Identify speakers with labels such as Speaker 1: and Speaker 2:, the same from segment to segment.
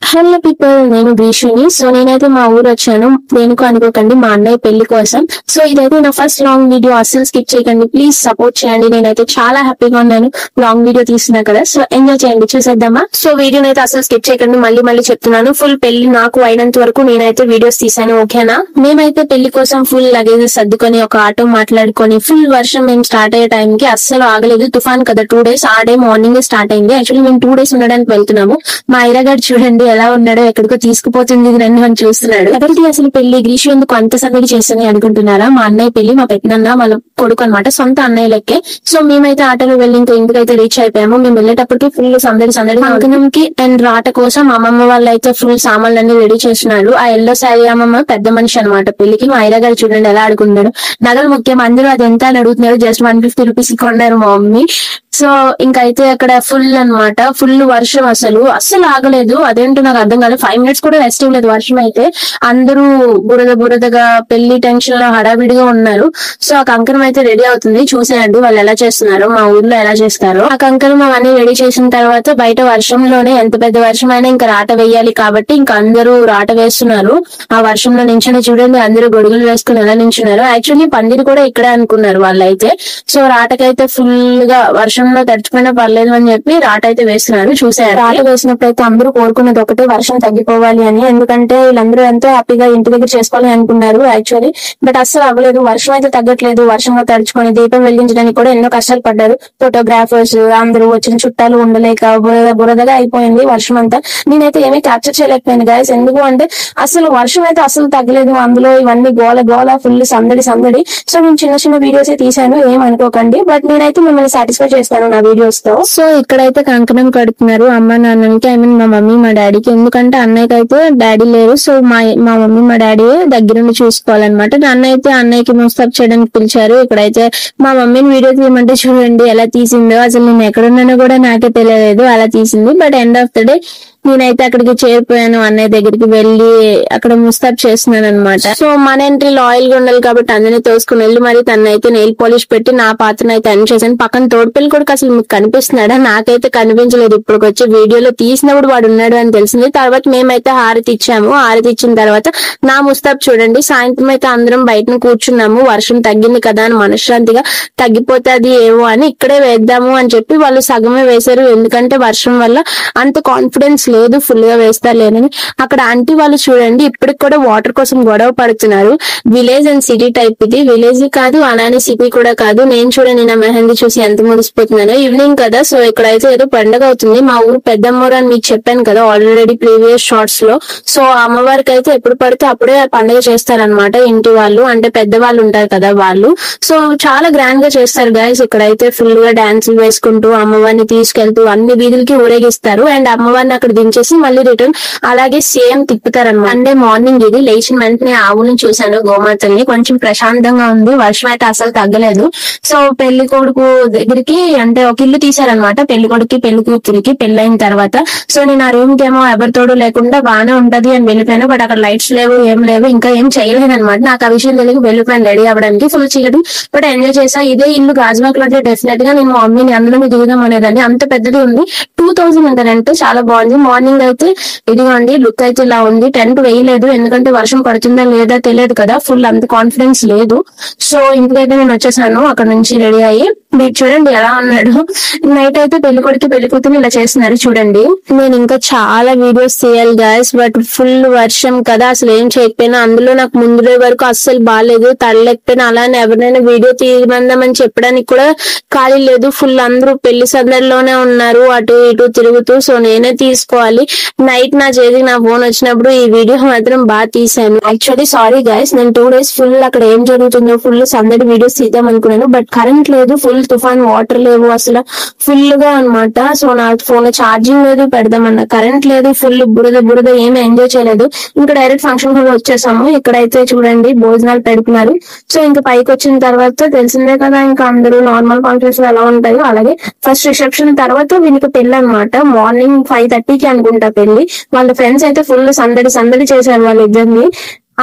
Speaker 1: Hello people, నేను గ్రీషుని. So నేనైతే మా ఊరు వచ్చాను. దేనికో అనుకోకండి, మా అన్నయ్య పెళ్లి కోసం. సో ఇదైతే నా ఫస్ట్ లాంగ్ వీడియో, అస్సలు స్కిప్ చేయకండి, ప్లీజ్ సపోర్ట్ చేయండి. నేనైతే చాలా హ్యాపీగా ఉన్నాను లాంగ్ వీడియో తీస్తున్నా కదా, సో ఎంజాయ్ చేయండి. చూసేద్దామా? సో వీడియోని అయితే అసలు స్కిప్ చేయకండి, మళ్ళీ చెప్తున్నాను. ఫుల్ పెళ్లి నాకు అయినంత వరకు నేనైతే వీడియోస్ తీసాను, ఓకేనా? మేమైతే పెళ్లి కోసం ఫుల్ లగేజ్ సర్దుకొని ఒక ఆటో మాట్లాడుకొని ఫుల్ వర్షం మేము స్టార్ట్ అయ్యే టైం కి అస్సలు ఆగలేదు. తుఫాన్ కదా, 2 days ఆ డే మార్నింగ్ స్టార్ట్ అయింది. యాక్చువల్లీ మేము 2 days ఉండడానికి వెళ్తున్నాము. మా ఐరాగాడు చూడండి ఎలా ఉన్నాడో, ఎక్కడికో తీసుకుపోతుంది నన్ను అని చూస్తున్నాడు. ఎవరికి అసలు పెళ్లి? గ్రీషు ఎందుకు అంత సందడి చేస్తుంది అనుకుంటున్నారా? మా అన్నయ్య పెళ్లి, మా పెద్దన్న వాళ్ళ కొడుకు అనమాట, సొంత అన్నయ్య లెక్కే. సో మేమైతే ఆటోలో వెళ్ళి ఇంకా ఇంటికైతే రీచ్ అయిపోయాము. మేము వెళ్ళేటప్పటికి ఫుల్ సందడి అంకనంకి అండ్ రాట కోసం అమ్మమ్మ వాళ్ళు అయితే ఫుల్ సామాన్లన్నీ రెడీ చేస్తున్నారు. ఆ ఎల్లో శారీ అమ్మమ్మ పెద్ద మనిషి అనమాట పెళ్లికి. మా ఐరాగాడు చూడండి ఎలా ఆడుకున్నాడు. నగలు ముఖ్యం, అందరూ అది ఎంత అని అడుగుతున్నారు. జస్ట్ 150 రూపీస్ కొన్నారు మా మమ్మీ. సో ఇంకైతే అక్కడ ఫుల్ అన్నమాట, ఫుల్ వర్షం, అస్సలు ఆగలేదు. అదేంటో నాకు అర్థం కాలేదు. 5 minutes కూడా రెస్ట్ ఇవ్వలేదు వర్షం అయితే. అందరూ బురదగా పెళ్లి టెన్షన్ లో హడావిడిగా ఉన్నారు. సో ఆ కంకణం అయితే రెడీ అవుతుంది, చూసేయండి వాళ్ళు ఎలా చేస్తున్నారు, మా ఊర్లో ఎలా చేస్తారో. ఆ కంకణం అవన్నీ రెడీ చేసిన తర్వాత బయట వర్షంలోనే, ఎంత పెద్ద వర్షం అయినా ఇంకా రాట వేయాలి కాబట్టి ఇంకా అందరూ రాట వేస్తున్నారు. ఆ వర్షంలో నించుని చూడండి, అందరూ గొడుగులు వేసుకుని ఎలా నించున్నారు. యాక్చువల్లీ పందిరి కూడా ఇక్కడే అనుకున్నారు వాళ్ళైతే. సో రాటకైతే ఫుల్ గా వర్షంలో తడిచిపోయినా పర్లేదు అని చెప్పి రాట అయితే వేస్తున్నారు. చూసారు, రాట వేసినప్పుడు అయితే అందరూ కోరుకున్నది ఒకటే, వర్షం తగ్గిపోవాలి అని. ఎందుకంటే వీళ్ళందరూ ఎంతో హ్యాపీగా ఇంటి దగ్గర చేసుకోవాలి అనుకున్నారు యాక్చువల్లీ. బట్ అస్సలు అవ్వలేదు, వర్షం అయితే తగ్గట్లేదు. వర్షంలో తడుచుకొని దీపం వెలిగించడానికి కూడా ఎన్నో కష్టాలు పడ్డారు ఫోటోగ్రాఫర్స్ అందరూ. వచ్చిన చుట్టాలు ఉండలేక బురదగా అయిపోయింది వర్షం అంతా. నేనైతే ఏమీ క్యాప్చర్ చేయలేకపోయాను గైస్. ఎందుకు అంటే అసలు వర్షం అయితే అసలు తగ్గలేదు. అందులో ఇవన్నీ గోల ఫుల్ సందడి. సో నేను చిన్న వీడియోస్ తీసాను, ఏమనుకోకండి. బట్ నేనైతే మిమ్మల్ని సాటిస్ఫై చేస్తాను నా వీడియోస్ తో. సో ఇక్కడైతే కంకణం కడుతున్నారు అమ్మ నాన్నకి, ఐ మీన్ మా మమ్మీ మా డాడీకి. ఎందుకంటే అన్నయ్యకి అయితే డాడీ లేరు. సో మా మమ్మీ మా డాడీ దగ్గరుండి చూసుకోవాలన్నమాట. అన్నయ్యకి ముస్తాబ్ చేయడానికి పిలిచారు. ఇక్కడైతే మా మమ్మీని వీడియో తీయమంటే చూడండి ఎలా తీసిందో. అసలు నేను ఎక్కడున్నానో కూడా నాకే తెలియలేదు, అలా తీసింది. But end of the day నేనైతే అక్కడికి చేరిపోయాను. అన్నయ్య దగ్గరికి వెళ్ళి అక్కడ ముస్తాబ్ చేస్తున్నాను అనమాట. సో మన ఎంట్రీలో ఆయిల్ గా ఉండాలి కాబట్టి అందరినీ తోసుకుని వెళ్ళి మరి తనైతే నెయిల్ పాలిష్ పెట్టి నా పాత్రను అయితే అన్ని చేశాను. పక్కన తోడుపిల్లి కూడా అసలు మీకు కనిపిస్తున్నాడా? నాకైతే కనిపించలేదు. ఇప్పుడు వచ్చి వీడియోలో తీసినప్పుడు వాడు ఉన్నాడు అని తెలిసింది. తర్వాత మేమైతే హారతి ఇచ్చాము. హారతి ఇచ్చిన తర్వాత నా ముస్తాబ్ చూడండి. సాయంత్రం అయితే అందరం బయటను కూర్చున్నాము. వర్షం తగ్గింది కదా అని మనశ్శాంతిగా, తగ్గిపోతుంది ఏవో అని ఇక్కడే వేద్దాము అని చెప్పి వాళ్ళు సగమే వేశారు. ఎందుకంటే వర్షం వల్ల అంత కాన్ఫిడెన్స్ లేదు ఫుల్ గా వేస్తారులేనని. అక్కడ ఆంటీ వాళ్ళు చూడండి ఇప్పటికి కూడా వాటర్ కోసం గొడవ పడుతున్నారు. విలేజ్ అండ్ సిటీ టైప్ ఇది. విలేజ్ కాదు అలానే సిటీ కూడా కాదు. నేను చూడండి నా మెహందీ చూసి ఎంత మురిసిపోతున్నాను. ఈవినింగ్ కదా, సో ఇక్కడైతే ఏదో పండుగ అవుతుంది. మా ఊరు పెద్దమ్మవారు అని మీకు చెప్పాను కదా ఆల్రెడీ ప్రీవియస్ షార్ట్స్ లో. సో అమ్మవారికి అయితే ఎప్పుడు పడితే అప్పుడే పండుగ చేస్తారనమాట ఇంటి వాళ్ళు, అంటే పెద్దవాళ్ళు ఉంటారు కదా వాళ్ళు. సో చాలా గ్రాండ్ గా చేస్తారు గైస్. ఇక్కడైతే ఫుల్ గా డాన్సులు వేసుకుంటూ అమ్మవారిని తీసుకెళ్తూ అన్ని వీధులకి ఊరేగిస్తారు. అండ్ అమ్మవారిని అక్కడ దించేసి మళ్ళీ రిటర్న్ అలాగే సేమ్ తిప్పుతారనమాట. అంటే మార్నింగ్ ఇది లేచిన వెంటనే ఆవుని చూశాను, గోమాతల్ని. కొంచెం ప్రశాంతంగా ఉంది, వర్షం అయితే అసలు తగ్గలేదు. సో పెళ్లి కొడుకు దగ్గరికి అంటే ఒక ఇల్లు తీశారనమాట, పెళ్లి కొడుకు పెళ్లి కూతురికి పెళ్లైన తర్వాత. సో నేను ఆ రూమ్ కి ఏమో ఎవరితోడు లేకుండా బాగానే ఉంటది అని వెళ్ళిపోయాను. బట్ అక్కడ లైట్స్ లేవు, ఏం లేవు, ఇంకా ఏం చేయలేదు అనమాట. నాకు ఆ విషయం తెలియక వెళ్ళిపోయాను రెడీ అవ్వడానికి. ఫుల్ చీకటి బట్ ఎంజాయ్ చేసా. ఇదే ఇల్లు గాజువాక్ లో అయితే డెఫినెట్ గా నేను మా మమ్మీని అందులో దిగుదాం అనేదాన్ని, అంత పెద్దది ఉంది. 2000 అంటారంటే చాలా బాగుంది. మార్నింగ్ అయితే ఇదిగోండి లుక్ అయితే ఇలా ఉంది. టెంట్ వేయలేదు ఎందుకంటే వర్షం పడుతుందా లేదా తెలియదు కదా, ఫుల్ అంత కాన్ఫిడెన్స్ లేదు. సో ఇంటికైతే నేను వచ్చేసాను అక్కడ నుంచి రెడీ అయ్యి. మీరు చూడండి ఎలా ఉన్నాడు. నైట్ అయితే పెళ్లి కొడుకు పెళ్లి కూతురు ఇలా చేస్తున్నారు చూడండి. నేను ఇంకా చాలా వీడియోస్ తీయాలి గాయస్, బట్ ఫుల్ వర్షం కదా అసలు ఏం చేయకపోయినా. అందులో నాకు ముందు వరకు అస్సలు బాగాలేదు, తడలేకపోయినా. అలానే ఎవరినైనా వీడియో తీయమందామని చెప్పడానికి కూడా ఖాళీ లేదు. ఫుల్ అందరూ పెళ్లి సందడిలోనే ఉన్నారు, అటు ఇటు తిరుగుతూ. సో నేనే తీసుకోవాలి. నైట్ నా చేతికి నా ఫోన్ వచ్చినప్పుడు ఈ వీడియో మాత్రం బాగా తీసాను. యాక్చువల్లీ సారీ గైస్, నేను 2 days ఫుల్ అక్కడ ఏం జరుగుతుందో ఫుల్ సందడి వీడియోస్ తీద్దాం అనుకున్నాను. బట్ కరెంట్ లేదు, ఫుల్ తుఫాన్, వాటర్ లేవు, అసలు ఫుల్ గా అనమాట. సో నా ఫోన్ లో ఛార్జింగ్ లేదు, పెడదామన్నా కరెంట్ లేదు, ఫుల్ బురద ఏమి ఎంజాయ్ చేయలేదు. ఇంకా డైరెక్ట్ ఫంక్షన్ హాల్ వచ్చేసాము. ఇక్కడైతే చూడండి భోజనాలు పెడుతున్నారు. సో ఇంకా పైకి వచ్చిన తర్వాత తెలిసిందే కదా ఇంకా అందరూ నార్మల్ ఫంక్షన్స్ ఎలా ఉంటాయో అలాగే ఫస్ట్ రిసెప్షన్ తర్వాత వీళ్ళకి పెళ్లి అనమాట. మార్నింగ్ 5:30కి అనుకుంటా పెళ్లి. వాళ్ళ ఫ్రెండ్స్ అయితే ఫుల్ సందడి చేశారు వాళ్ళిద్దరిని.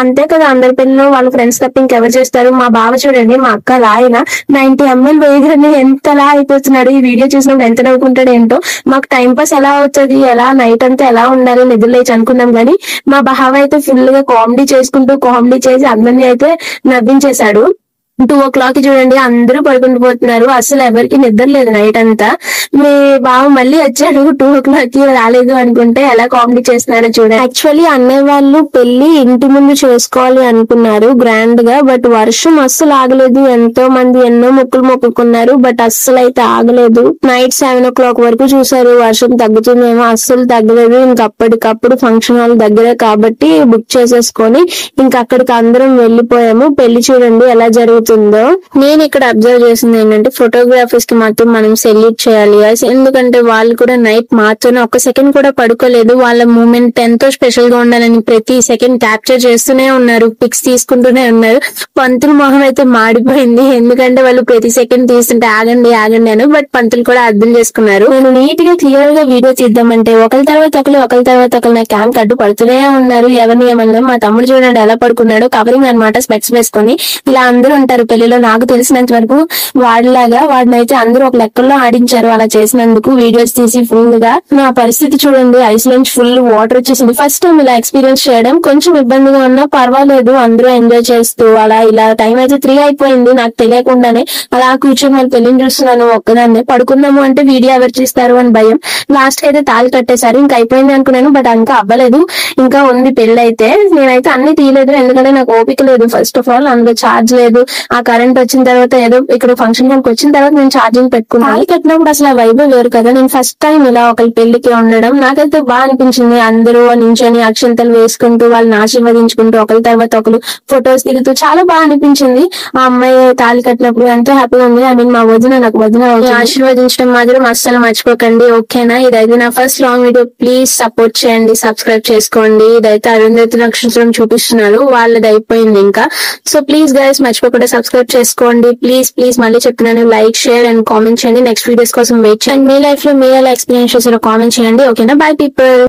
Speaker 1: అంతే కదా, అందరి పెళ్ళిలో వాళ్ళ ఫ్రెండ్స్ తప్ప ఇంకెవరు చేస్తారు. మా బావ చూడండి, మా అక్క ఆయన 90 ml వేయగానే ఎంతలా అయిపోతున్నాడు. ఈ వీడియో చూసినప్పుడు ఎంత నవ్వుకుంటాడు ఏంటో. మాకు టైం పాస్ ఎలా అవుతుంది, ఎలా నైట్ అంతా ఎలా ఉండాలి నిద్ర లేచి అనుకున్నాం కానీ మా బావ అయితే ఫుల్ గా కామెడీ చేసుకుంటూ కామెడీ చేసి అందరినీ అయితే నవ్వించేశాడు. 2 o'clock చూడండి అందరూ పడుకుంటూ పోతున్నారు, అసలు ఎవరికి నిద్ర లేదు నైట్ అంతా. మీ బావ మళ్ళీ వచ్చాడు 2 o'clock రాలేదు అనుకుంటే ఎలా కామెడీ చేస్తున్నారో చూడండి. యాక్చువల్లీ అన్నయ్య వాళ్ళు పెళ్లి ఇంటి ముందు చేసుకోవాలి అనుకున్నారు గ్రాండ్ గా, బట్ వర్షం అస్సలు ఆగలేదు. ఎంతో మంది ఎన్నో మొక్కులు మొక్కుకున్నారు, బట్ అస్సలు అయితే ఆగలేదు. నైట్ 7 o'clock వరకు చూసారు వర్షం తగ్గుతుందేమో, అస్సలు తగ్గలేదు. ఇంకప్పటికప్పుడు ఫంక్షన్ హాల్ దగ్గరే కాబట్టి బుక్ చేసేసుకొని ఇంకా అక్కడికి అందరం వెళ్ళిపోయాము. పెళ్లి చూడండి ఎలా జరుగుతుంది. నేను ఇక్కడ అబ్జర్వ్ చేసింది ఏంటంటే ఫోటోగ్రాఫర్స్ కి మాత్రం మనం సెల్యూట్ చేయాలి, ఎందుకంటే వాళ్ళు కూడా నైట్ మాత్రం ఒక్క సెకండ్ కూడా పడుకోలేదు. వాళ్ళ మూమెంట్ ఎంతో స్పెషల్ గా ఉండాలని ప్రతి సెకండ్ క్యాప్చర్ చేస్తూనే ఉన్నారు, పిక్స్ తీసుకుంటూనే ఉన్నారు. పంతులు మొహం అయితే మాడిపోయింది, ఎందుకంటే వాళ్ళు ప్రతి సెకండ్ తీస్తుంటే ఆగండి ఆగండి అని. బట్ పంతులు కూడా అర్థం చేసుకున్నారు. నేను నీట్ గా క్లియర్ గా వీడియో తీద్దామంటే ఒకరి తర్వాత ఒకరు నా క్యాంప్ అడ్డు పడుతూనే ఉన్నారు. ఎవరిని ఏమన్నా. మా తమ్ముడు చూడండి ఎలా పడుకున్నాడు, కవరింగ్ అనమాట, స్పెక్స్ వేసుకొని. ఇలా అందరూ ఉంటారు పెళ్లిలో. నాకు తెలిసినంత వరకు వాడినైతే అందరూ ఒక లెక్కల్లో ఆడించారు అలా చేసినందుకు, వీడియోస్ తీసి ఫుల్ గా. నా పరిస్థితి చూడండి, ఐస్ నుంచి ఫుల్ వాటర్ వచ్చేసింది. ఫస్ట్ టైం ఇలా ఎక్స్పీరియన్స్ చేయడం కొంచెం ఇబ్బందిగా ఉన్నా పర్వాలేదు, అందరూ ఎంజాయ్ చేస్తూ అలా. ఇలా టైం అయితే 3 అయిపోయింది నాకు తెలియకుండానే. అలా కూర్చొని వాళ్ళు పెళ్లిని చూస్తున్నాను ఒక్కదాన్ని. పడుకున్నాము అంటే వీడియో ఎవరు చేస్తారు అని భయం. లాస్ట్ కి అయితే తాళి కట్టేశారు, ఇంకా అయిపోయింది అనుకున్నాను, బట్ ఇంకా అవ్వలేదు, ఇంకా ఉంది పెళ్లి అయితే. నేనైతే అన్ని తీయలేదు ఎందుకంటే నాకు ఓపిక లేదు. ఫస్ట్ ఆఫ్ ఆల్ అందులో ఛార్జ్ లేదు. ఆ కరెంట్ వచ్చిన తర్వాత ఏదో ఇక్కడ ఫంక్షన్ హాల్కి వచ్చిన తర్వాత నేను ఛార్జింగ్ పెట్టుకున్నాను. తాళి కట్టినప్పుడు అసలు ఆ వైబ్ వేరు కదా. నేను ఫస్ట్ టైం ఇలా ఒకరి పెళ్లికి ఉండడం నాకైతే బాగా అనిపించింది. అందరూ నించొని అక్షంతలు వేసుకుంటూ వాళ్ళని ఆశీర్వదించుకుంటూ ఒకరి తర్వాత ఒకరు ఫొటోస్ దిగుతూ చాలా బాగా అనిపించింది. ఆ అమ్మాయి తాళి కట్టినప్పుడు ఎంతో హ్యాపీగా ఉంది. ఐ మీన్ మా వదిన నాకు వదిన ఆశీర్వదించడం మాత్రం అస్సలు మర్చిపోకండి, ఓకేనా. ఇదైతే నా first long video, please support చేయండి, సబ్స్క్రైబ్ చేసుకోండి. ఇదైతే అరుంధతి నక్షత్రం చూపిస్తున్నారు, వాళ్ళది అయిపోయింది ఇంకా. సో ప్లీజ్ గైస్ మర్చిపోకుండా సబ్స్క్రైబ్ చేసుకోండి ప్లీజ్. మళ్ళీ చెప్తున్నాను, లైక్ షేర్ అండ్ కామెంట్ చేయండి. నెక్స్ట్ వీడియోస్ కోసం వెయిట్ చేయండి. మీ లైఫ్ లో మీరు ఎలా ఎక్స్పీరియన్స్ చేసారో కామెంట్ చేయండి, ఓకేనా. By people.